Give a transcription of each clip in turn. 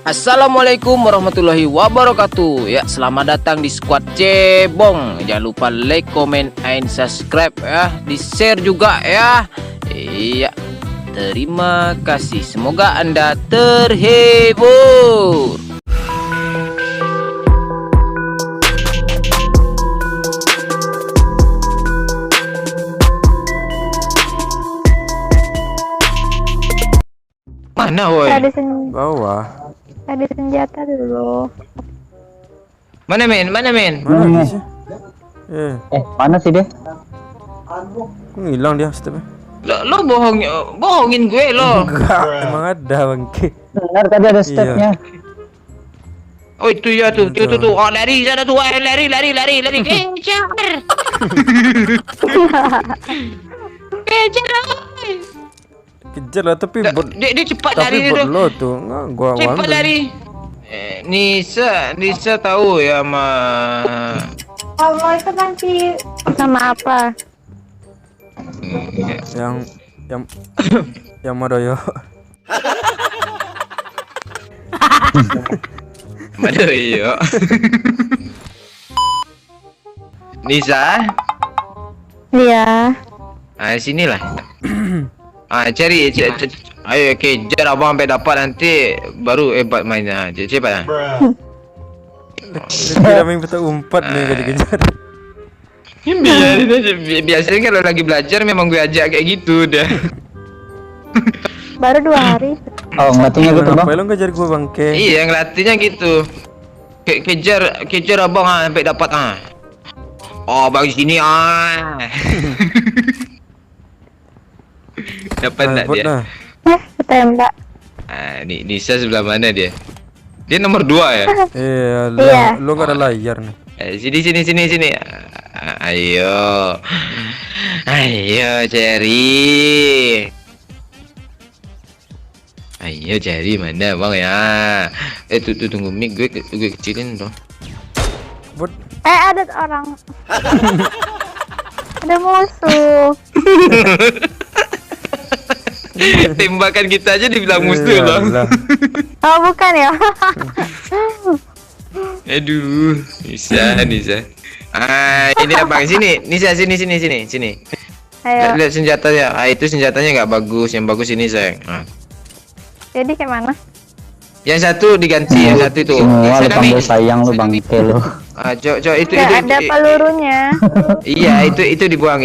Assalamualaikum warahmatullahi wabarakatuh. Ya, selamat datang di Squad Cebong. Jangan lupa like, comment, and subscribe ya. Di-share juga ya. Iya. Terima kasih. Semoga Anda terhibur. Mana woi? Bawah. Ada senjata dulu. Mana men? Mana sih? Mana sih dia? Kok ngilang dia stepnya? Lo bohongin gue lo. Enggak, emang ada bangke. Benar tadi ada stepnya. Oh itu ya tuh. Oh lari sana tuh, lari. Kejar. Kejar. Kejar lah tapi Dia cepat tapi lari lo tuh enggak gua cepat ambil. lari. Nisa tahu ya Allah itu nanti sama apa? Yang yang Madoyo. Madoyo. Nisa, Iya. sinilah. Cari. Ayo kejar abang sampai dapat nanti baru hebat mainnya. Cepat. Kira main petak umpat nih jadi kejar. Biasanya kalau lagi belajar memang gue ajak kayak gitu dah. Baru 2 hari. Oh, ngelatihnya gitu bang. Ngapain lo ngejar gua bangke? Iya, ngelatihnya gitu. Kejar abang sampai dapat Oh, bang sini Dapat enggak dia? Nah. Ketembak. Nisa sebelah mana dia? Dia nomor 2 ya? Iya, Iya. lo enggak ada layar nih. Sini. Ayo, Cherry. Ayo Cherry, mana bang ya? Tunggu mic gue kecilin dong. Bot. Ada orang. Ada musuh. Tembakan kita aja dibilang musuh loh. Iyalah. Oh, bukan ya? Aduh, Nisa. Ini abang sini. Nisa sini. Ayo. Lihat senjatanya. Itu senjatanya nggak bagus. Yang bagus ini sayang. Jadi kayak mana? Yang satu diganti, yang satu itu. Semua lu Sana, panggil Mi. sayang lu bangke lu. Cok itu. Gak ada pelurunya. Iya, itu dibuang.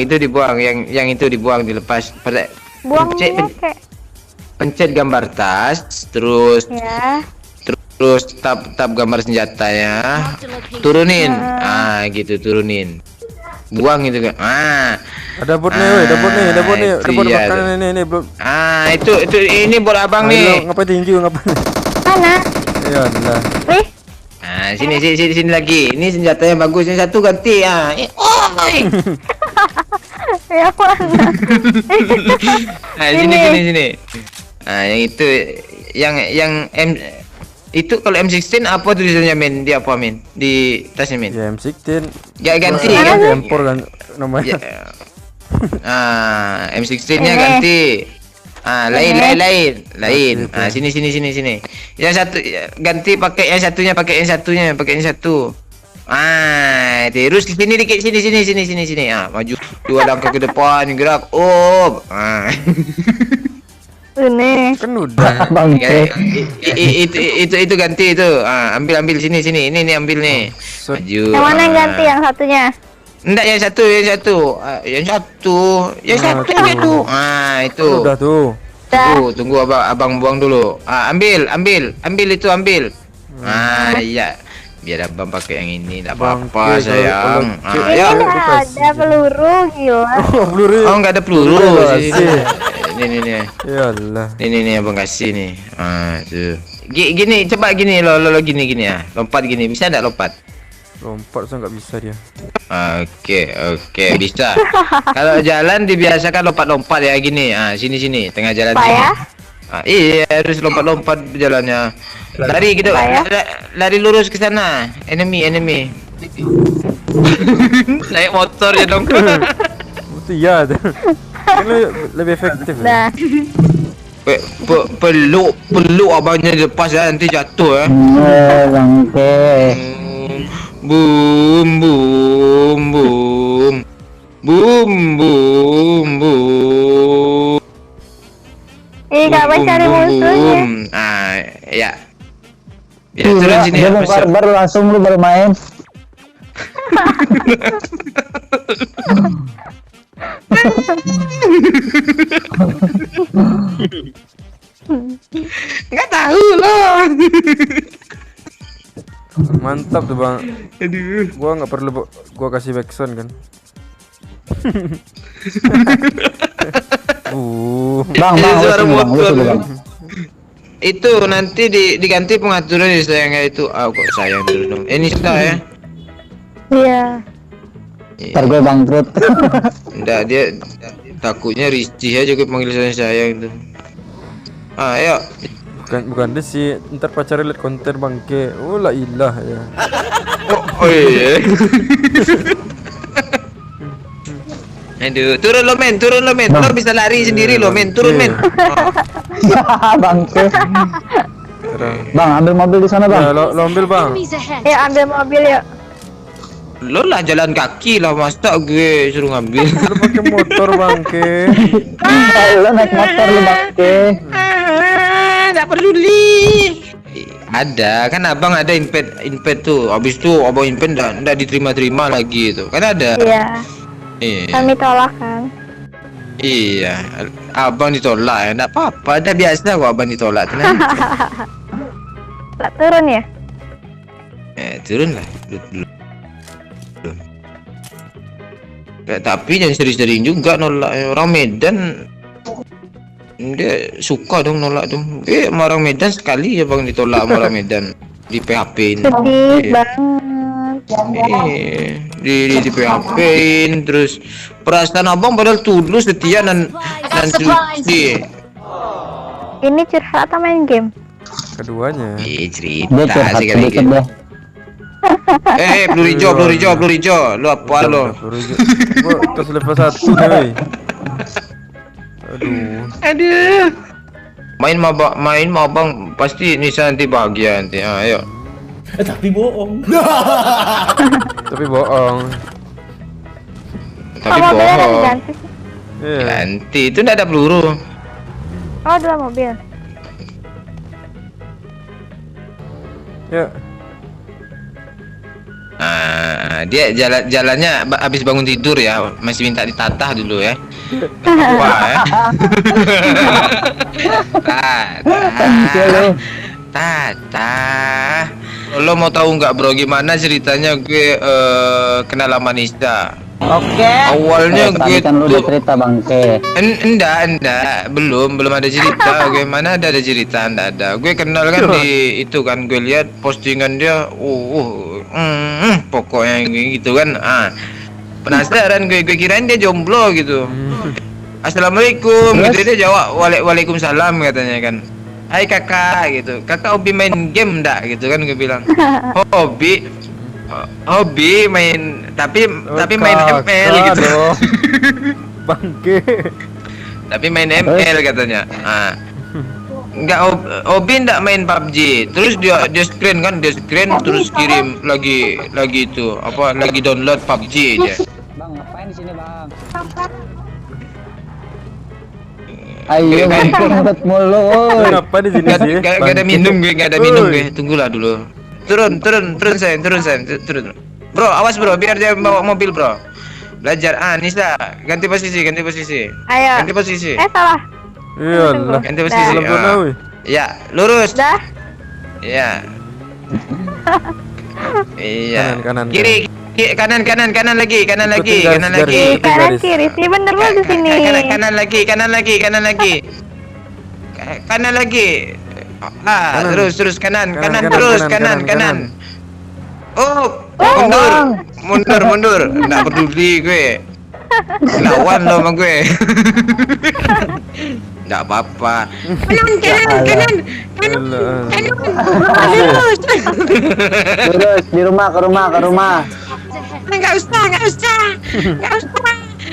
Yang itu dibuang, dilepas. Buangnya kayak. Pencet gambar tas, terus Ya. terus tab gambar senjatanya. Turunin. Gitu turunin. Buang itu kan. Ada bot nih, woi, ada bot nih. Ada bot iya, makanan ini belum. Itu ini bola abang nih. Ngapain tinggi ngapain? Mana? Ya Allah. Wih. Sini lagi. Ini senjatanya bagus. Yang satu ganti. Ya mana? Sini. Yang itu yang itu kalau M16 apa tulisannya men? Di apa men? Di tasnya men? Ya M16. Ya ganti Kan kan? tempor kan namanya. M16-nya Ini. ganti. Lain. Oke. Sini. Yang satu ganti pakai yang satunya, pakai yang satu. Terus di sini dikit sini. Maju 2 langkah ke depan, gerak. Ini. Kan udah. Bangke. Itu ganti itu. Ambil sini. Ini nih ambil nih. Maju. Yang mana yang ganti yang satunya? Enggak, yang satu. Yang satu. Itu. Udah tuh. Tunggu abang buang dulu. Ambil itu. Iya. Biar abang pakai yang ini, enggak apa-apa Bangke, sayang. kalau- Ini Ya. ada peluru, gila. Oh, peluru. Oh, enggak ada peluru. Peluru, Sini. Nih. Ya Allah. Ini abang kasih nih. Tuh. Gini, coba gini lo gini ya. Lompat gini, bisa enggak lompat? Lompat saya nggak bisa dia. Oke, bisa. Kalau jalan dibiasakan lompat-lompat ya gini. Sini, tengah jalan Pak sini. ya? Iya, harus lompat-lompat jalannya. Lari gitu. Pak ya? Lari lurus ke sana. Enemy. Naik motor ya dong. Itu ya. Kan lebih efektif. Nah, peluk abangnya lepas ya, nanti jatuh ya. Bangke. Boom boom boom. Boom boom boom. Ih, kapan cari musuhnya? Ya. Ya, turun sini Dia ya. baru langsung lu baru main. Nggak tahu loh. Mantap tuh bang. Aduh. Gua nggak perlu gua kasih backsound kan. Bang, Ini lu suara sini, Bang, lu motor. sini, Bang. Itu nanti diganti pengaturan ya sayangnya itu. Kok sayang terus dong. Ini sudah ya. Iya. Ntar gue bangkrut. Enggak, dia takutnya risih aja gue panggil saya sayang itu. Ayo. Bukan dia sih, ntar pacarnya liat konten bangke. Oh la ilah ya. Oh iya. Aduh, turun lo men. Lo bisa lari sendiri lo men, turun men. Bangke. Terang. Bang, ambil mobil di sana, Ya, Bang. lo ambil bang. Yuk ambil mobil yuk. Lo lah jalan kaki lah, masa gue suruh ngambil. Lo pakai motor bangke. Lu naik motor lu, Bangke. Nggak peduli. Ada kan abang ada invite tuh. Habis tuh abang invite nggak diterima lagi itu. Kan ada. Iya. Iya. Kami tolak kan. Iya. Abang ditolak ya. Nggak apa-apa. Udah biasa kok abang ditolak. Tenang. Lah turun ya? Turun lah. Belum. Tapi jangan sering-sering juga nolak orang Medan. Dia suka dong nolak tuh. Sama orang Medan sekali ya bang ditolak sama orang Medan. Di PHP-in. Sedih banget. Di PHP-in terus perasaan abang padahal tulus setia dan suci. Ini curhat atau main game? Keduanya. Dia Cerita curhat sih kali sedikit gitu. deh. Peluru hijau. Lu apa lo? Gua terus level 1 nih. Aduh. Main sama abang pasti Nisa nanti bahagia nanti. Ayo. Tapi bohong. Tapi Oh, mobilnya udah bohong. diganti sih. Iya. Ganti itu nggak ada peluru. Oh, dua mobil. Ya. Dia jalannya habis bangun tidur ya, masih minta ditatah dulu ya. Wah ya. Tatah. Lo mau tahu nggak bro gimana ceritanya gue kenal sama Nista? Oke. Awalnya gue kan lu udah cerita, Bangke. Enggak, belum ada cerita. Gimana ada cerita, enggak ada. Gue kenal kan di itu kan, gue lihat postingan dia, pokoknya gitu kan. Penasaran gue kirain dia jomblo gitu. Assalamualaikum, gitu dia jawab waalaikumsalam katanya kan. Hai kakak gitu, kakak hobi main game enggak gitu kan gue bilang. Hobi main tapi main ML gitu. Bangke. Tapi main ML katanya. Enggak hobi enggak main PUBG. Terus dia screen terus kirim lagi itu apa lagi download PUBG aja. Bang, ngapain di sini, Bang? Ayo, Bang, ngebet mulu. Kenapa di sini sih? Gak ada minum gue. Tunggulah dulu. Turun sayang. Bro, awas bro, biar dia bawa mobil bro. Belajar. Nisa, ganti posisi. Ayo. Ganti posisi. Salah. Iyalah. Ganti posisi. Dah. Sempurna, wih. Ya, lurus. Dah. Iya. Iya. Kanan. Kiri, kanan lagi. Kanan Kiri. Sini bener lu di sini. Kanan lagi. Terus kanan. Oh, mundur. Nggak peduli gue. Lawan lo sama gue. Nggak apa-apa. Kanan. Terus di rumah ke rumah. Nggak usah.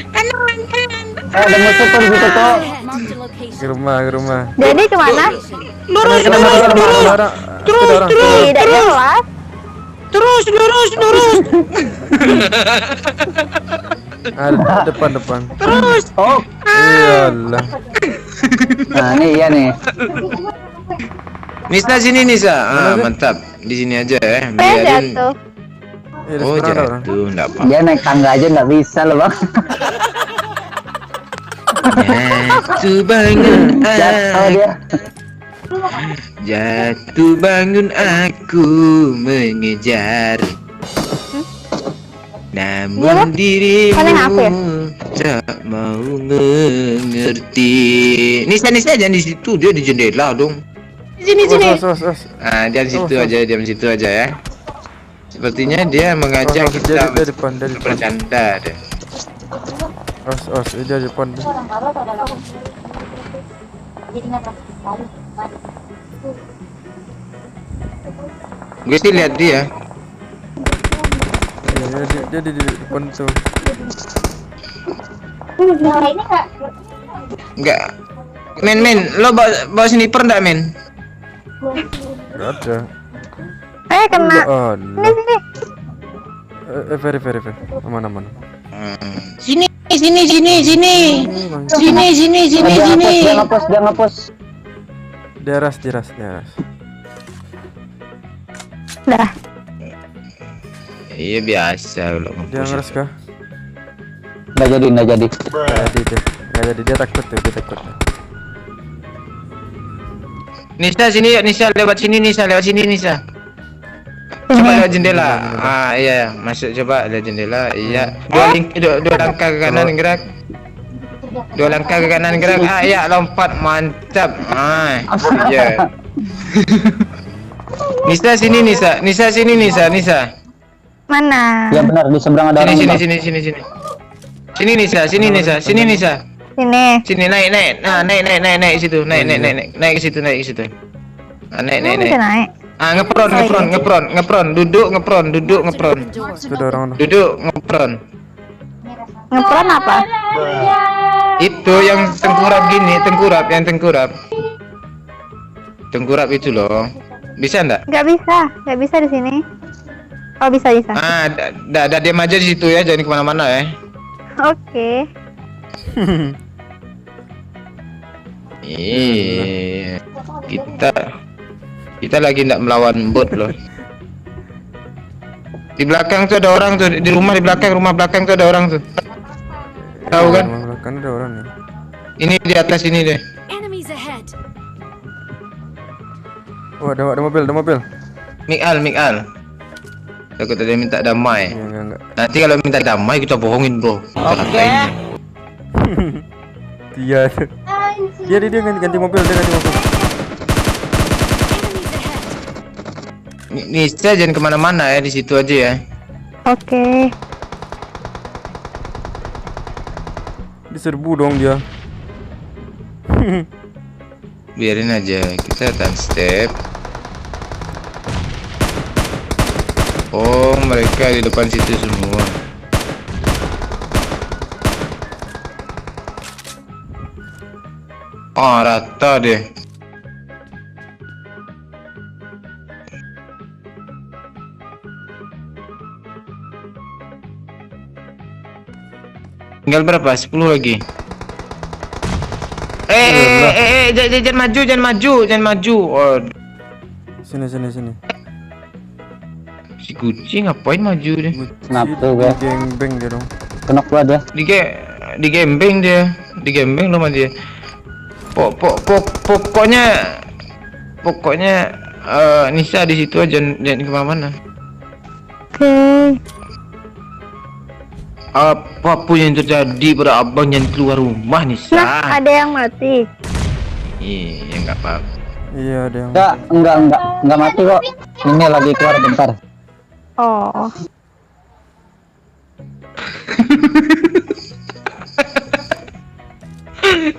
Kanan. Ada musuh tuh di situ tuh. Marked a location. Ke rumah, ke rumah. Jadi kemana? Lurus, lurus. Tidak jelas. Terus. Ada depan. Oh, Iyalah. nah ini iya nih. Nisa sini Nisa. Mantap. Di sini aja ya. Saya Biarin. jatuh. Iya, Oh, sekarang ada orang. jatuh, enggak apa. Dia naik tangga aja nggak bisa loh bang. Jatuh bangun Jatuh dia. Jatuh bangun aku mengejar. Namun Paling apa ya? dirimu tak mau mengerti. Nisa jangan di situ, dia di jendela dong. Sini. Os. Dia di situ aja, diam di situ aja ya. Sepertinya dia mengajak kita dia depan. bercanda deh. Os, dia depan. Gue sih lihat dia. Iya, dia di depan tuh. Enggak. Men, lo bawa sniper enggak, men? Gak ada. Kena. Allah. Sini. Very. Aman. Sini. Dia ngapus. Di aras. Dah. Iya biasa lo Dia ngeres kah? Nggak jadi. Nggak jadi, dia takut. Nisa sini yuk, Nisa lewat sini Nisa. Coba lewat jendela. Iya, masuk coba lewat jendela. Iya. Dua langkah ke kanan gerak. Iya, lompat mantap. Iya. Nisa sini Nisa. Mana? Ya benar di seberang ada orang. Bang. Sini. Sini Nisa. Sini naik. Nah, naik situ. Naik ke situ. Naik. Bisa naik. Ngepron. Duduk ngepron. Itu ada orang. Duduk ngepron. Ngepron apa? Itu yang tengkurap. Tengkurap itu loh. Bisa enggak? Nggak bisa di sini. Oh bisa. Dah diam aja di situ ya, jangan kemana-mana ya. Oke. Iya. Kita lagi ndak melawan bot loh. Di belakang tuh ada orang tuh, di rumah belakang tuh ada orang tuh. Tahu kan? Belakang ada orang nih. Ini di atas ini deh. Enemies ahead. Oh, ada mobil. Mikal. Takut ada yang minta damai. Iya, enggak. Nanti kalau minta damai kita bohongin bro. Oke. Dia ganti mobil, Enemies ahead. Nisa jangan kemana-mana ya, di situ aja ya. Oke. Diserbu dong dia. Biarin aja, kita tahan step. Oh, mereka di depan situ semua. Oh, rata deh. Tinggal berapa? 10 lagi. Jangan maju. Oh, Sini. si kucing ngapain maju deh? Kenapa tuh, gue? Gengbeng dia dong. Kenok gua dia. Digembeng lo sama dia. Pokoknya Nisa di situ aja, jangan kemana-mana. Oke. Apapun yang terjadi pada abang jangan keluar rumah Nisa. Nah, ada yang mati. Iya nggak apa-apa. Iya, ada yang. Enggak mati kok. Ini lagi keluar bentar. Oh.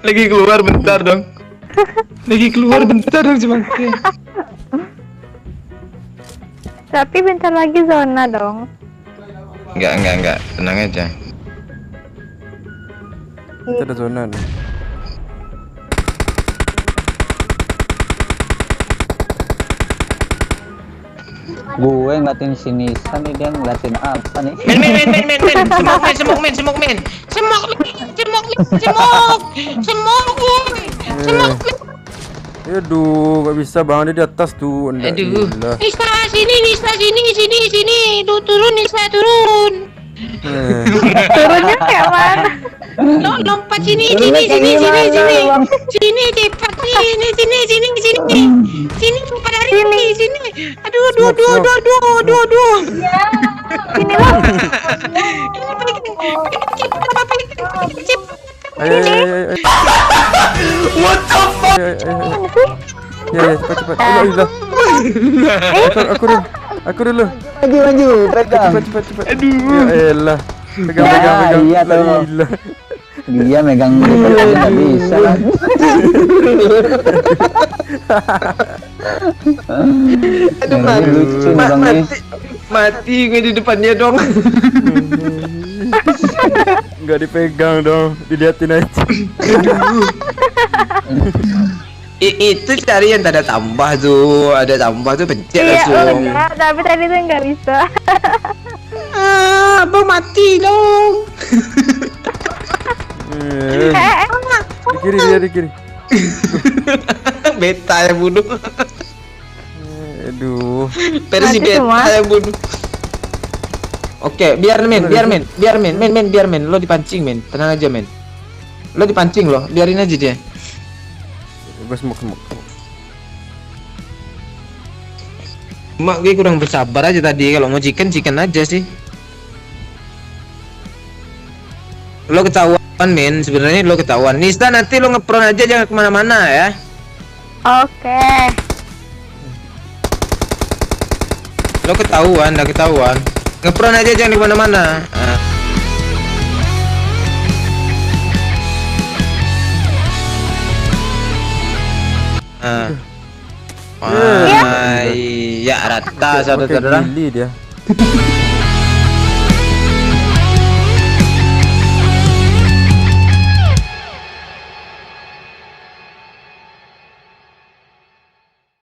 Lagi keluar bentar dong. Cuma. Tapi bentar lagi zona dong. Enggak. Tenang aja. Kita ada zona nih. Gue ngeliatin si Nisa nih, dia ngeliatin apa nih? Men. Semok men. Aduh, gak bisa bang, dia di atas tuh. Nggak, Aduh. gila. Nisa, sini. Turun, Nisa, turun. Turunnya kayak mana? Lompat sini. Bang. Sini, cepat sini. Sini, cepat dari sini. Aduh. Sini lah. Ayo. What the fuck? Ya, cepat. Oh, ilah. Aku dulu. Maju, pegang. Cepat. Aduh. Ya elah. Pegang. Iya, La tuh. ilah. Dia megang lipat aja nggak bisa kan? Aduh, Ini lucu nih bang nih. Mati gue di depannya dong. Enggak dipegang dong, diliatin aja. Itu cari yang ada tambah tuh, pencet Iya langsung. udah, tapi tadi tuh nggak bisa. Abang mati dong. Di kiri. Beta yang bunuh. Aduh. Versi Mati semua. beta yang bunuh. Oke, biar men. Lo dipancing men, tenang aja men. Lo dipancing loh, biarin aja dia. Gue smoke. Mak gue kurang bersabar aja tadi, kalau mau chicken aja sih. Lo ketahuan men, sebenarnya lo ketahuan. Nista nanti lo ngepron aja, jangan kemana-mana ya. Oke. Lo ketahuan. Ngepron aja, jangan kemana-mana. Wah, ya rata saudara. Pakai gili dia.